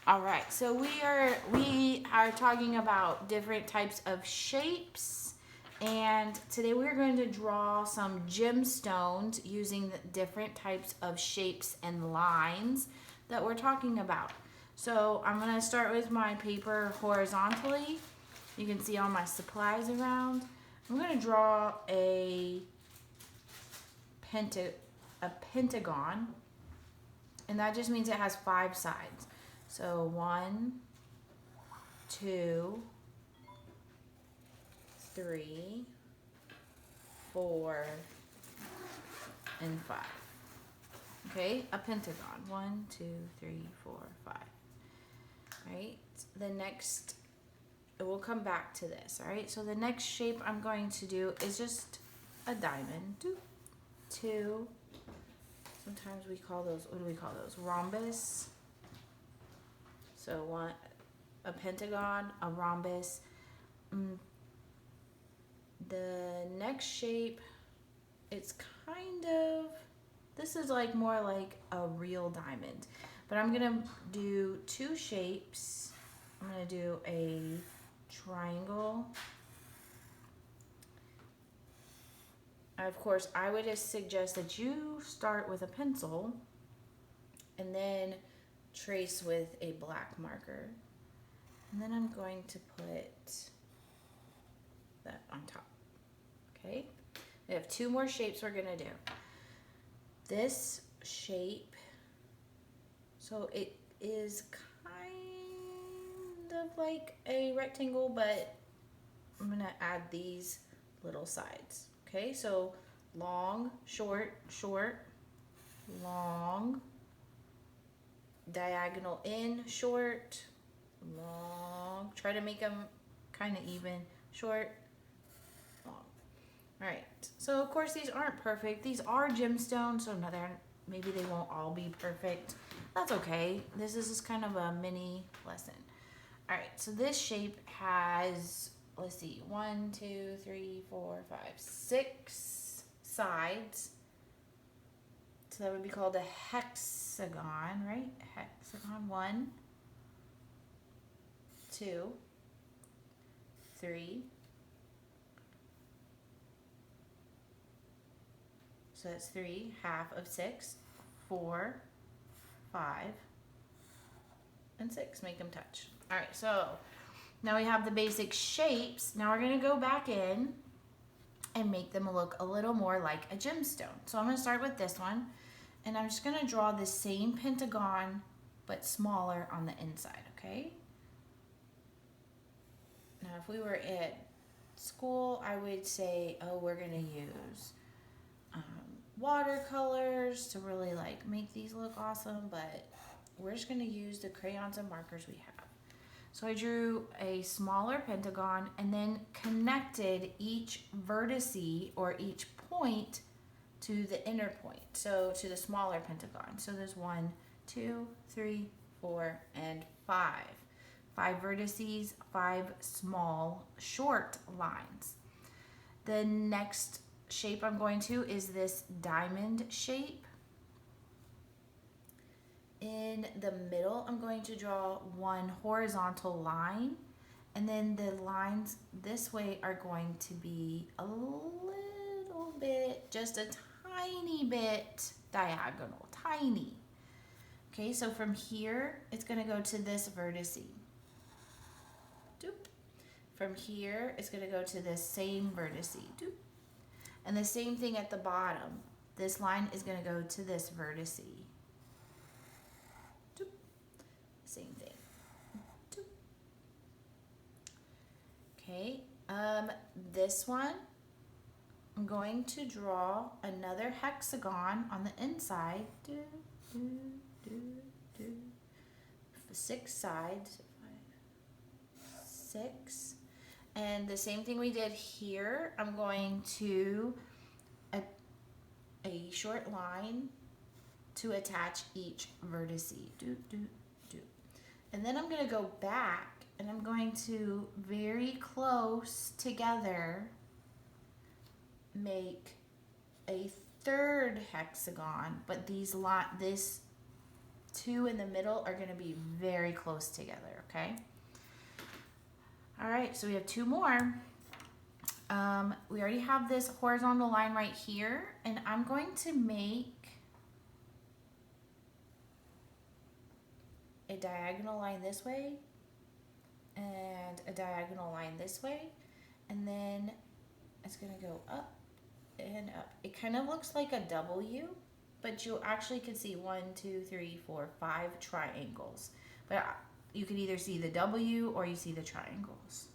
All right, so we are talking about different types of shapes, and today we're going to draw some gemstones using the different types of shapes and lines that we're talking about. So I'm going to start with my paper horizontally. You can see all my supplies around. I'm going to draw a pentagon, and that just means it has 5 sides. So 1, 2, 3, 4, and 5. Okay, a pentagon. 1, 2, 3, 4, 5. Right. The next, we'll come back to this. All right. So the next shape I'm going to do is just a diamond. 2. Sometimes we call those. What do we call those? Rhombus. So a pentagon, a rhombus. The next shape, it's kind of, this is like more like a real diamond. But I'm gonna do 2 shapes. I'm gonna do a triangle. Of course, I would just suggest that you start with a pencil and then trace with a black marker. And then I'm going to put that on top. Okay? We have 2 more shapes we're going to do. This shape, so it is kind of like a rectangle, but I'm going to add these little sides. Okay? So long, short, short, long, diagonal in, short, long. Try to make them kind of even, short, long. All right. So of course these aren't perfect. These are gemstones, so maybe they won't all be perfect. That's okay. This is just kind of a mini lesson. All right. So this shape has, let's see, 1, 2, 3, 4, 5, 6 sides. So that would be called a hexagon, right? Hexagon. 1, 2, 3. So that's 3, half of 6, 4, 5, and 6. Make them touch. All right, so now we have the basic shapes. Now we're going to go back in and make them look a little more like a gemstone. So I'm going to start with this one, and I'm just going to draw the same pentagon but smaller on the inside, okay? Now if we were at school, I would say, oh, we're going to use watercolors to really like make these look awesome, but we're just going to use the crayons and markers we have. So I drew a smaller pentagon and then connected each vertice or each point to the inner point, so to the smaller pentagon. So there's 1, 2, 3, 4, and 5. 5 vertices, 5 small short lines. The next shape I'm going to is this diamond shape. In the middle, I'm going to draw 1 horizontal line, and then the lines this way are going to be a little bit, just a tiny bit diagonal, tiny. Okay, so from here, it's going to go to this vertice. Doop. From here, it's going to go to this same vertice. Doop. And the same thing at the bottom. This line is going to go to this vertice. Doop. Same thing. Doop. Okay, this one, I'm going to draw another hexagon on the inside. 6 sides. 6. And the same thing we did here, I'm going to a short line to attach each vertice. And then I'm going to go back and I'm going to very close together make a third hexagon, but this two in the middle are gonna be very close together, okay? All right, so we have two more. We already have this horizontal line right here, and I'm going to make a diagonal line this way and a diagonal line this way, and then it's gonna go up and up. It kind of looks like a W, but you actually can see 1, 2, 3, 4, 5 triangles. But you can either see the W or you see the triangles.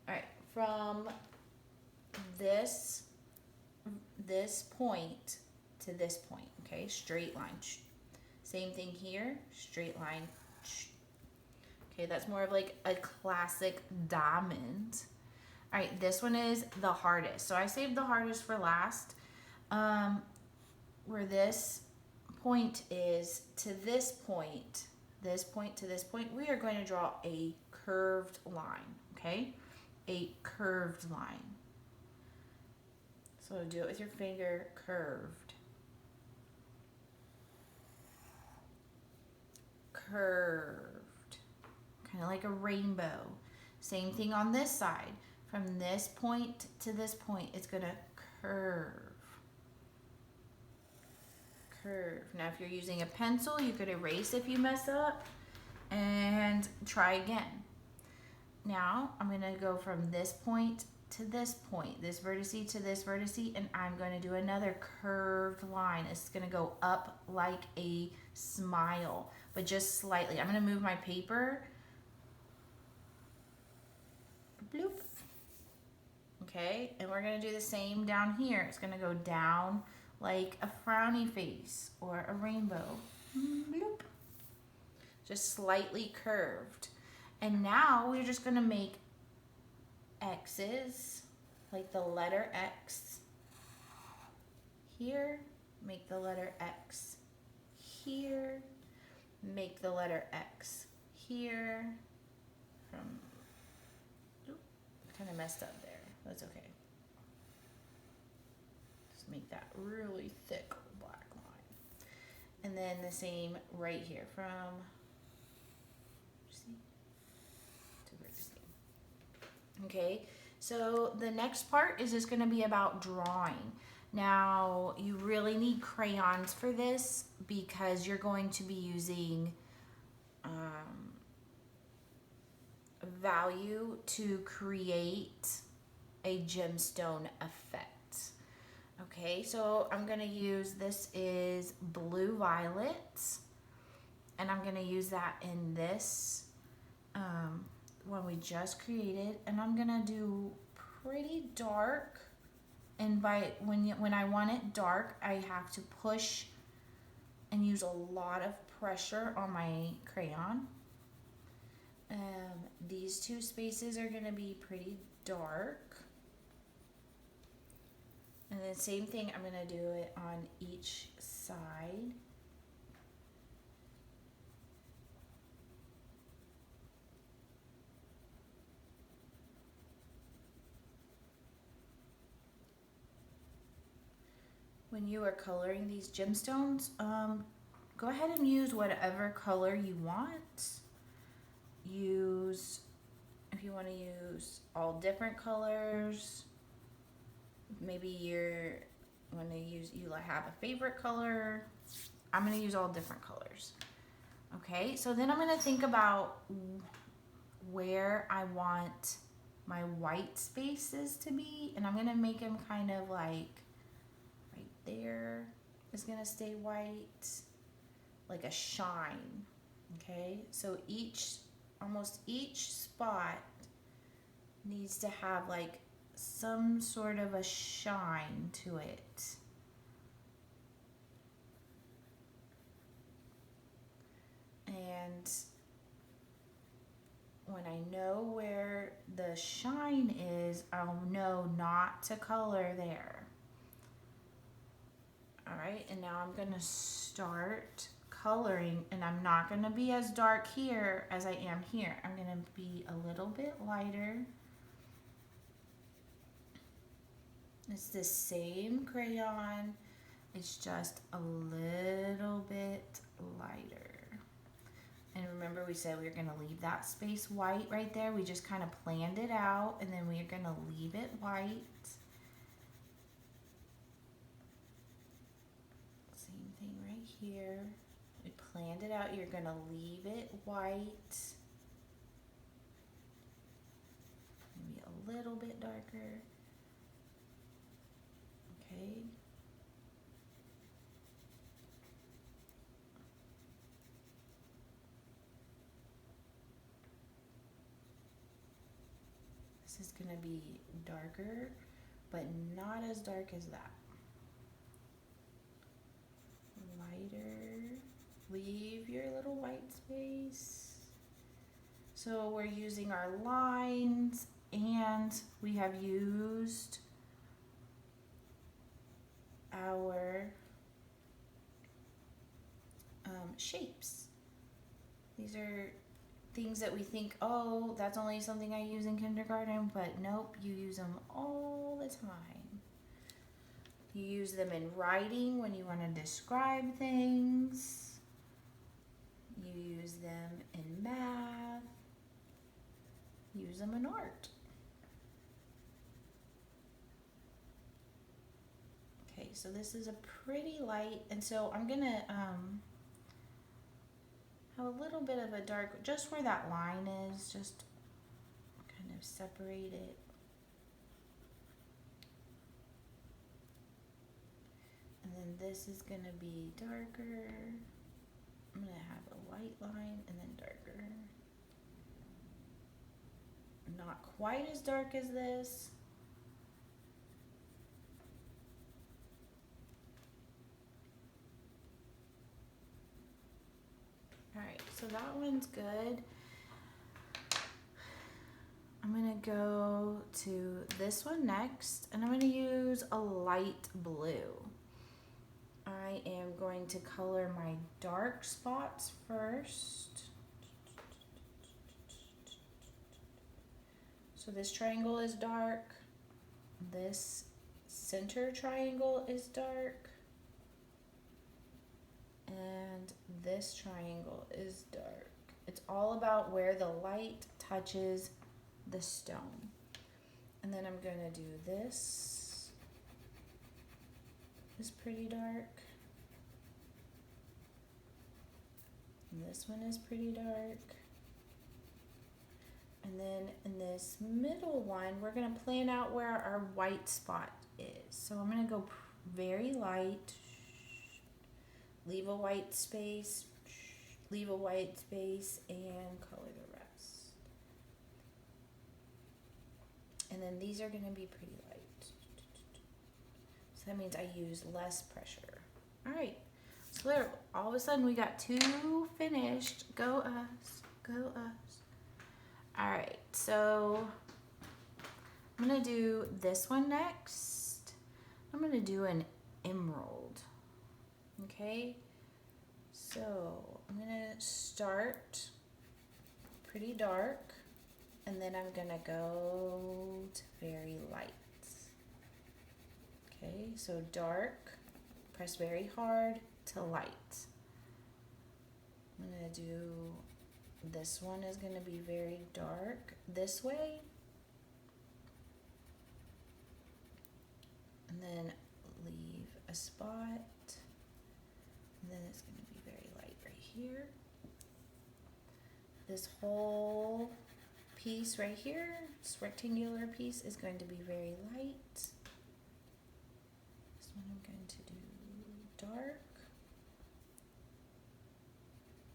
All right, from this point to this point, okay, straight line. Same thing here, straight line. Okay, that's more of like a classic diamond. All right, this one is the hardest. So I saved the hardest for last. Where this point is to this point to this point, we are going to draw a curved line, okay? A curved line. So do it with your finger, curved. Curved. Kind of like a rainbow. Same thing on this side. From this point to this point, it's going to curve. Curve. Now, if you're using a pencil, you could erase if you mess up and try again. Now, I'm going to go from this point to this point, this vertice to this vertice, and I'm going to do another curved line. It's going to go up like a smile, but just slightly. I'm going to move my paper. Bloop. Okay, and we're going to do the same down here. It's going to go down like a frowny face or a rainbow. Bloop. Just slightly curved. And now we're just going to make X's, like the letter X here, make the letter X here, make the letter X here. Kind of messed up there. That's okay. Just make that really thick black line. And then the same right here from okay, so the next part is just going to be about drawing. Now, you really need crayons for this because you're going to be using value to create a gemstone effect. Okay, so I'm going to use, this is blue violet, and I'm going to use that in this one we just created, and I'm gonna do pretty dark, and when I want it dark, I have to push and use a lot of pressure on my crayon. These two spaces are gonna be pretty dark, and then same thing, I'm gonna do it on each side. When you are coloring these gemstones, go ahead and use whatever color you want. If you want to use all different colors, maybe you have a favorite color. I'm going to use all different colors. Okay, so then I'm going to think about where I want my white spaces to be, and I'm going to make them kind of like there is going to stay white, like a shine. Okay, so almost each spot needs to have like some sort of a shine to it. And when I know where the shine is, I'll know not to color there. All right, and now I'm gonna start coloring, and I'm not gonna be as dark here as I am here. I'm gonna be a little bit lighter. It's the same crayon. It's just a little bit lighter. And remember we said we were gonna leave that space white right there. We just kind of planned it out and then we are gonna leave it white. Same thing right here. We planned it out. You're gonna leave it white. Maybe a little bit darker. Okay. This is gonna be darker, but not as dark as that. Lighter. Leave your little white space. So we're using our lines and we have used our shapes. These are things that we think, oh, that's only something I use in kindergarten, but nope, you use them all the time. You use them in writing when you want to describe things. You use them in math. Use them in art. Okay, so this is a pretty light, and so I'm gonna have a little bit of a dark, just where that line is, just kind of separate it. And then this is gonna be darker. I'm gonna have a white line and then darker. Not quite as dark as this. Alright, so that one's good. I'm gonna go to this one next, and I'm gonna use a light blue. I am going to color my dark spots first. So this triangle is dark. This center triangle is dark. And this triangle is dark. It's all about where the light touches the stone. And then I'm gonna do this. It's pretty dark. And this one is pretty dark. And then in this middle one, we're gonna plan out where our white spot is. So I'm gonna go very light. Leave a white space, leave a white space, and color the rest. And then these are going to be pretty light. So that means I use less pressure. All right, so there, all of a sudden we got two finished. Go us, go us. All right, so I'm going to do this one next. I'm going to do an emerald. Okay, so I'm gonna start pretty dark and then I'm gonna go to very light. Okay, so dark, press very hard to light. I'm gonna do, this one is gonna be very dark this way. And then leave a spot. And then it's going to be very light right here. This whole piece right here, this rectangular piece, is going to be very light. This one I'm going to do dark.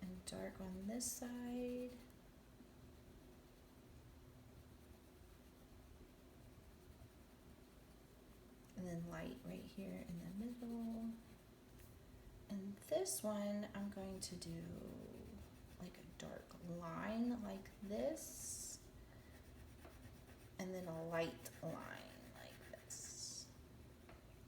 And dark on this side. And then light right here in the middle. And this one, I'm going to do like a dark line like this, and then a light line like this.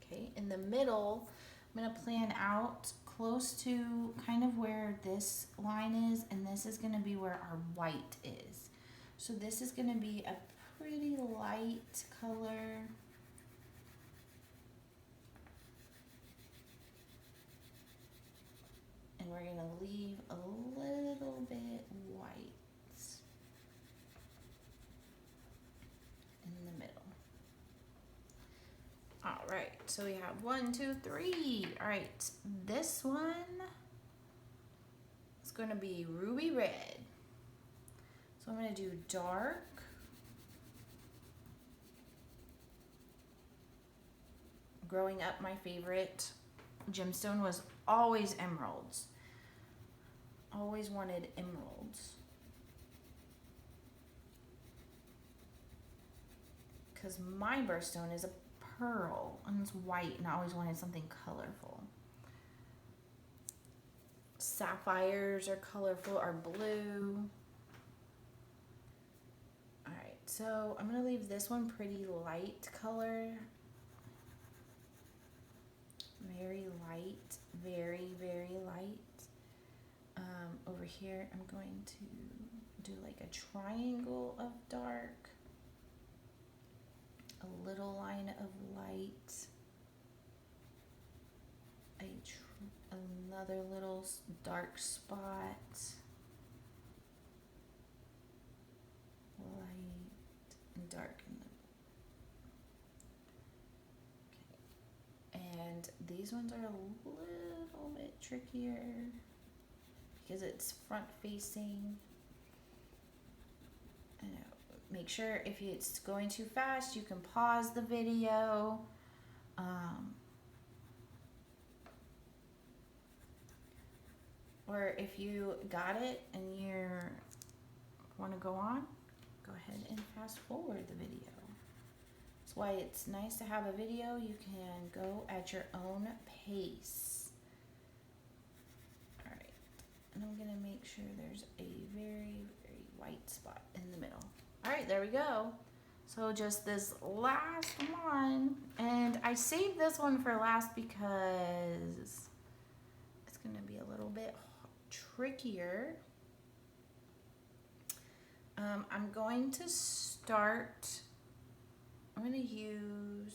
Okay, in the middle, I'm gonna plan out close to kind of where this line is, and this is gonna be where our white is. So this is gonna be a pretty light color. And we're gonna leave a little bit white in the middle. All right, so we have 1, 2, 3. All right, this one is gonna be ruby red. So I'm gonna do dark. Growing up, my favorite gemstone was always emeralds. Always wanted emeralds. Because my birthstone is a pearl and it's white, and I always wanted something colorful. Sapphires are colorful, are blue. Alright, so I'm going to leave this one pretty light color. Very light, very, very light. Over here, I'm going to do like a triangle of dark. A little line of light. Another little dark spot. Light and dark in the... Okay. And these ones are a little bit trickier because it's front facing. I know. Make sure if it's going too fast, you can pause the video. Or if you got it and you want to go on, go ahead and fast forward the video. That's why it's nice to have a video. You can go at your own pace. All right, and I'm gonna make sure there's a very, very white spot in the middle. All right, there we go. So just this last one, and I saved this one for last because it's gonna be a little bit trickier. I'm going to start, I'm going to use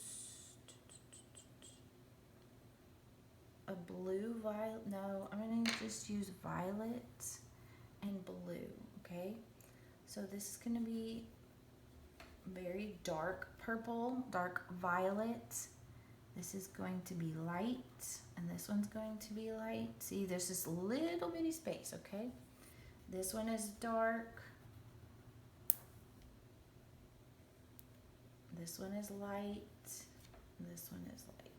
a blue violet, no, I'm going to just use violet and blue, okay? So this is going to be very dark purple, dark violet. This is going to be light, and this one's going to be light. See, there's this little bitty space, okay? This one is dark. This one is light. And this one is light.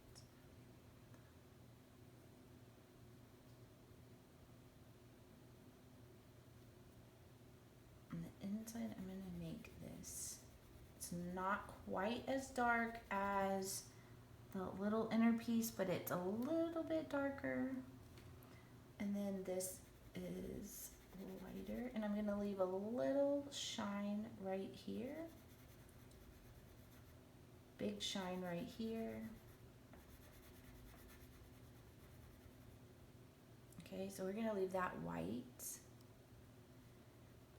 On the inside, I'm going to make this. It's not quite as dark as the little inner piece, but it's a little bit darker. And then this is lighter, and I'm going to leave a little shine right here. Big shine right here. Okay, so we're going to leave that white.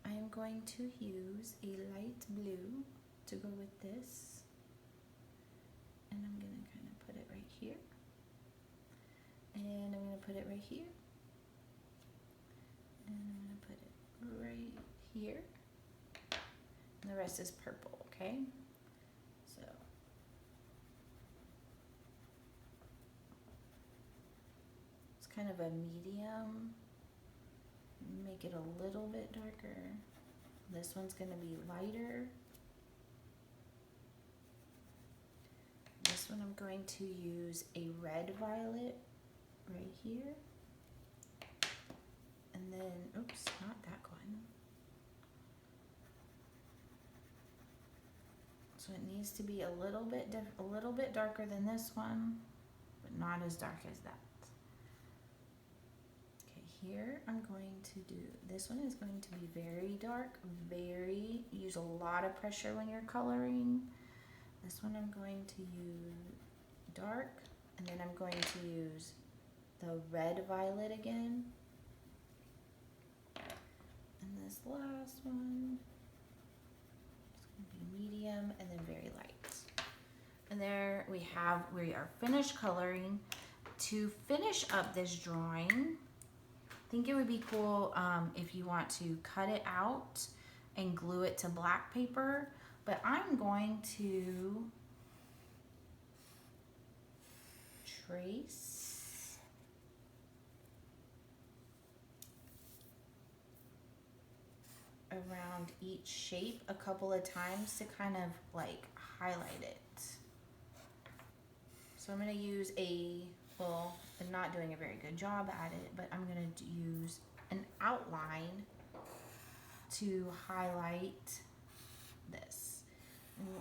I am going to use a light blue to go with this. And I'm going to kind of put it right here. And I'm going to put it right here. And I'm going to put it right here. And the rest is purple, okay? So it's kind of a medium. Make it a little bit darker. This one's going to be lighter. This one I'm going to use a red violet right here. And then, oops, not that one. So it needs to be a little bit darker than this one, but not as dark as that. Okay, here I'm going to do, this one is going to be very dark, use a lot of pressure when you're coloring. This one I'm going to use dark, and then I'm going to use the red violet again. And this last one is going to be medium and then very light. And there we are finished coloring. To finish up this drawing, think it would be cool if you want to cut it out and glue it to black paper, but I'm going to trace around each shape a couple of times to kind of like highlight it. So I'm going to use well, I'm not doing a very good job at it, but I'm going to use an outline to highlight this.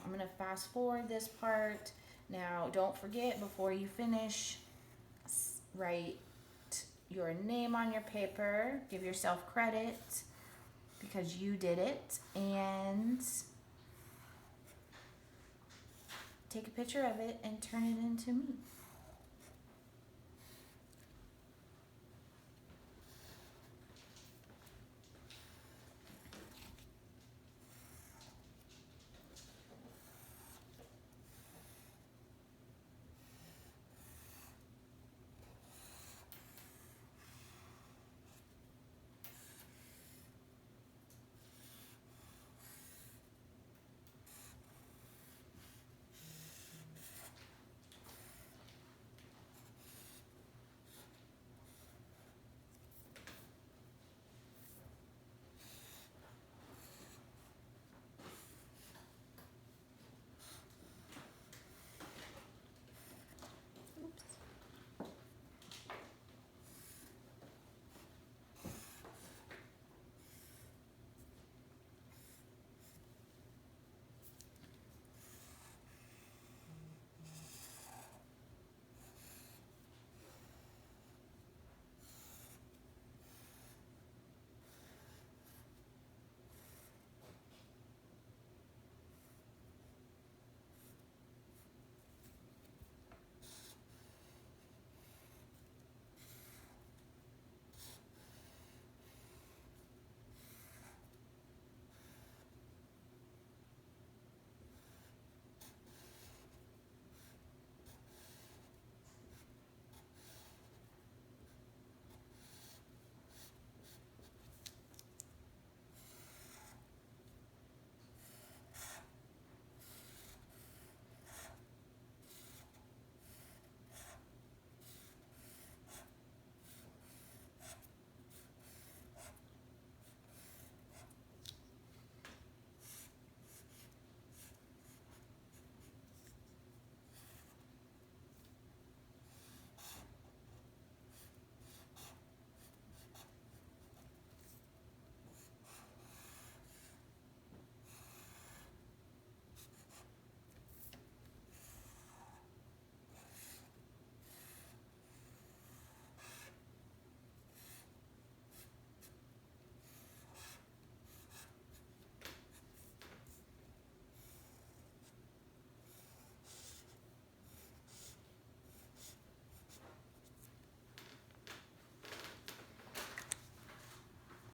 I'm going to fast forward this part. Now, don't forget, before you finish, write your name on your paper. Give yourself credit because you did it. And take a picture of it and turn it into me.